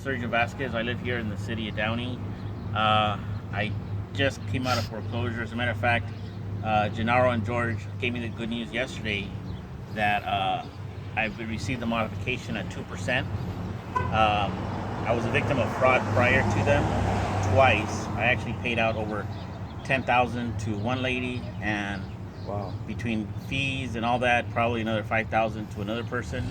Sergio Vasquez. I live here in the city of Downey. I just came out of foreclosure. As a matter of fact, Gennaro and George gave me the good news yesterday that I've received a modification at 2%. I was a victim of fraud prior to them twice. I actually paid out over $10,000 to one lady, and wow, between fees and all that, probably another $5,000 to another person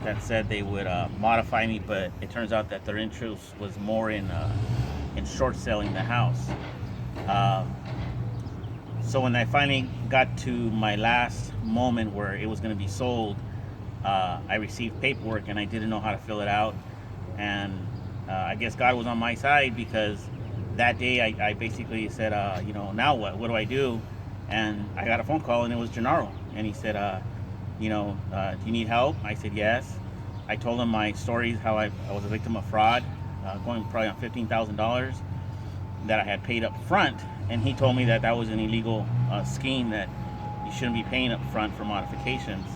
that said they would modify me, but it turns out that their interest was more in short selling the house. So when I finally got to my last moment where it was going to be sold, I received paperwork and I didn't know how to fill it out. And I guess God was on my side, because that day I basically said, now what? What do I do? And I got a phone call, and it was Gennaro. And he said, do you need help? I said, yes. I told him my stories, how I was a victim of fraud, going probably on $15,000 that I had paid up front. And he told me that that was an illegal scheme, that you shouldn't be paying up front for modifications.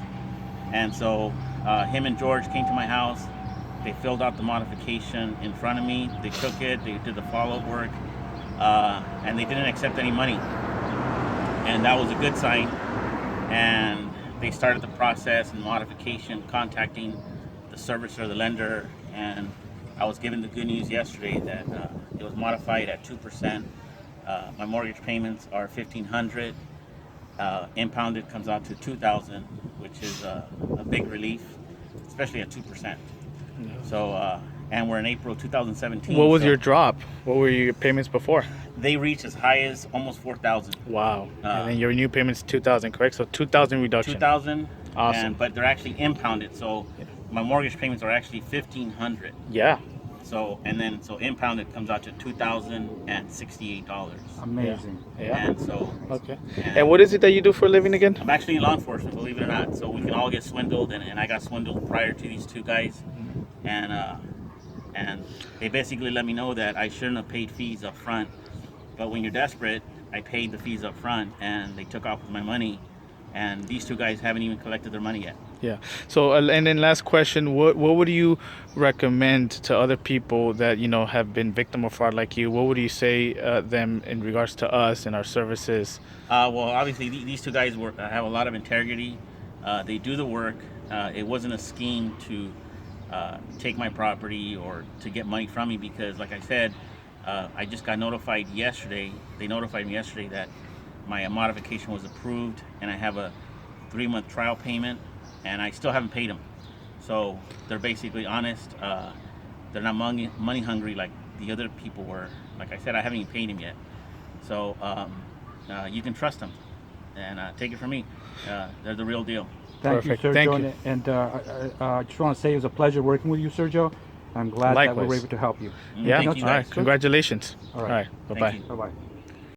And so him and George came to my house. They filled out the modification in front of me. They took it, they did the follow-up work, and they didn't accept any money. And that was a good sign. And they started the process and modification, contacting the servicer, the lender, and I was given the good news yesterday that it was modified at 2%. My mortgage payments are $1,500. Impounded comes out to $2,000, which is a big relief, especially at 2%. So, and we're in April 2017. What was your drop? What were your payments before? They reached as high as almost $4,000. Wow. And then your new payment's $2,000, correct? So $2,000 reduction. $2,000. Awesome. But they're actually impounded, so my mortgage payments are actually $1,500. Yeah. So impounded comes out to $2,068. amazing. Yeah. And so. Okay. And what is it that you do for a living again? I'm actually in law enforcement, believe it or not. So we can all get swindled, and I got swindled prior to these two guys, and they basically let me know that I shouldn't have paid fees up front. But when you're desperate, I paid the fees up front, and they took off with my money. And these two guys haven't even collected their money yet. Yeah. So, and then last question, what would you recommend to other people that, have been victim of fraud like you? What would you say them in regards to us and our services? Well, obviously, these two guys have a lot of integrity. They do the work. It wasn't a scheme to take my property or to get money from me, because, like I said, I just got notified yesterday. They notified me yesterday that my modification was approved, and I have a 3-month trial payment, and I still haven't paid them. So they're basically honest. They're not money hungry like the other people were. Like I said, I haven't even paid them yet. So you can trust them, and take it from me. They're the real deal. Thank Perfect. you, Sergio. Thank you. And I just want to say it was a pleasure working with you, Sergio. I'm glad that we were Likewise. able to help you. Yeah. Thank you, All right. guys. Congratulations. All right. All right. Thank Bye-bye. you. Bye-bye.